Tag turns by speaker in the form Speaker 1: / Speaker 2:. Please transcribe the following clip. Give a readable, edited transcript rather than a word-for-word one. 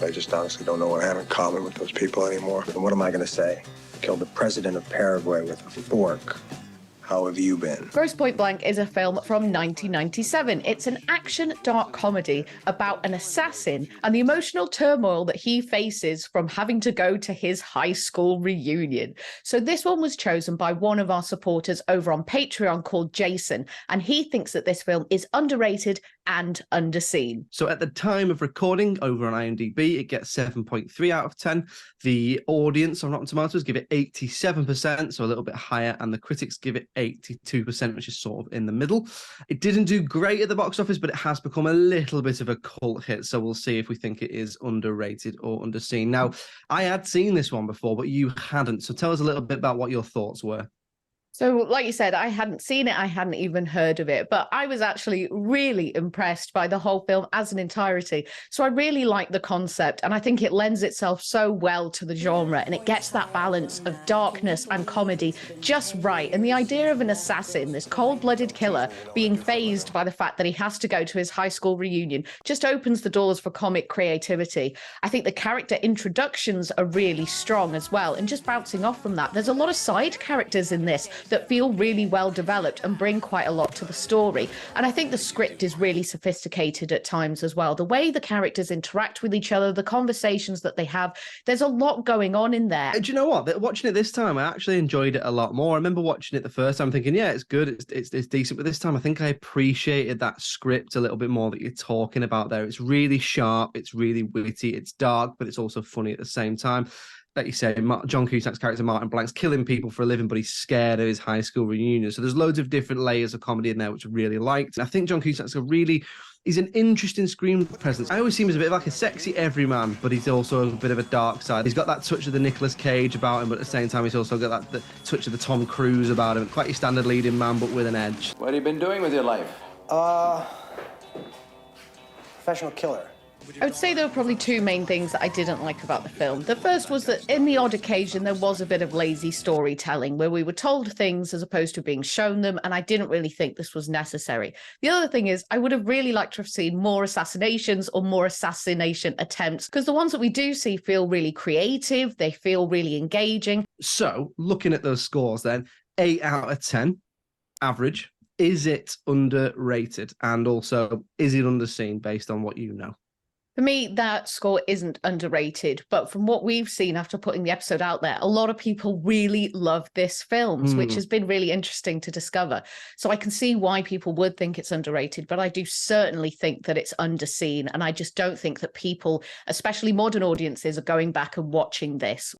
Speaker 1: I just honestly don't know what I have in common with those people anymore. And what am I going to say? Killed the president of Paraguay with a fork. How have you been?
Speaker 2: Grosse Pointe Blank is a film from 1997. It's an action dark comedy about an assassin and the emotional turmoil that he faces from having to go to his high school reunion. So this one was chosen by one of our supporters over on Patreon called Jason, and he thinks that this film is underrated and underseen.
Speaker 3: So at the time of recording over on IMDb, it gets 7.3 out of 10. The audience on Rotten Tomatoes give it 87%, so a little bit higher, and the critics give it 82%, which is sort of in the middle. It didn't do great at the box office, but it has become a little bit of a cult hit, so we'll see if we think it is underrated or underseen. Now, I had seen this one before, but you hadn't, so tell us a little bit about what your thoughts were.
Speaker 2: So, like you said, I hadn't seen it, I hadn't even heard of it, but I was actually really impressed by the whole film as an entirety. So I really like the concept, and I think it lends itself so well to the genre, and it gets that balance of darkness and comedy just right. And the idea of an assassin, this cold-blooded killer, being fazed by the fact that he has to go to his high school reunion just opens the doors for comic creativity. I think the character introductions are really strong as well, and just bouncing off from that, there's a lot of side characters in this that feel really well developed and bring quite a lot to the story. And I think the script is really sophisticated at times as well. The way the characters interact with each other, the conversations that they have, there's a lot going on in there.
Speaker 3: Do you know what? Watching it this time, I actually enjoyed it a lot more. I remember watching it the first time thinking, yeah, it's good, it's decent. But this time, I think I appreciated that script a little bit more that you're talking about there. It's really sharp, it's really witty, it's dark, but it's also funny at the same time. Like you say, John Cusack's character Martin Blank's killing people for a living, but he's scared of his high school reunion. So there's loads of different layers of comedy in there, which I really liked. And I think John Cusack's he's an interesting screen presence. I always see him as a bit of like a sexy everyman, but he's also a bit of a dark side. He's got that touch of the Nicolas Cage about him, but at the same time, he's also got the touch of the Tom Cruise about him. Quite your standard leading man, but with an edge.
Speaker 4: What have you been doing with your life?
Speaker 1: Professional killer.
Speaker 2: I would say there were probably two main things that I didn't like about the film. The first was that in the odd occasion, there was a bit of lazy storytelling where we were told things as opposed to being shown them, and I didn't really think this was necessary. The other thing is I would have really liked to have seen more assassinations or more assassination attempts, because the ones that we do see feel really creative, they feel really engaging.
Speaker 3: So looking at those scores then, 8 out of 10, average. Is it underrated? And also, is it underseen based on what you know?
Speaker 2: For me, that score isn't underrated, but from what we've seen after putting the episode out there, a lot of people really love this film, which has been really interesting to discover. So I can see why people would think it's underrated, but I do certainly think that it's underseen. And I just don't think that people, especially modern audiences, are going back and watching this.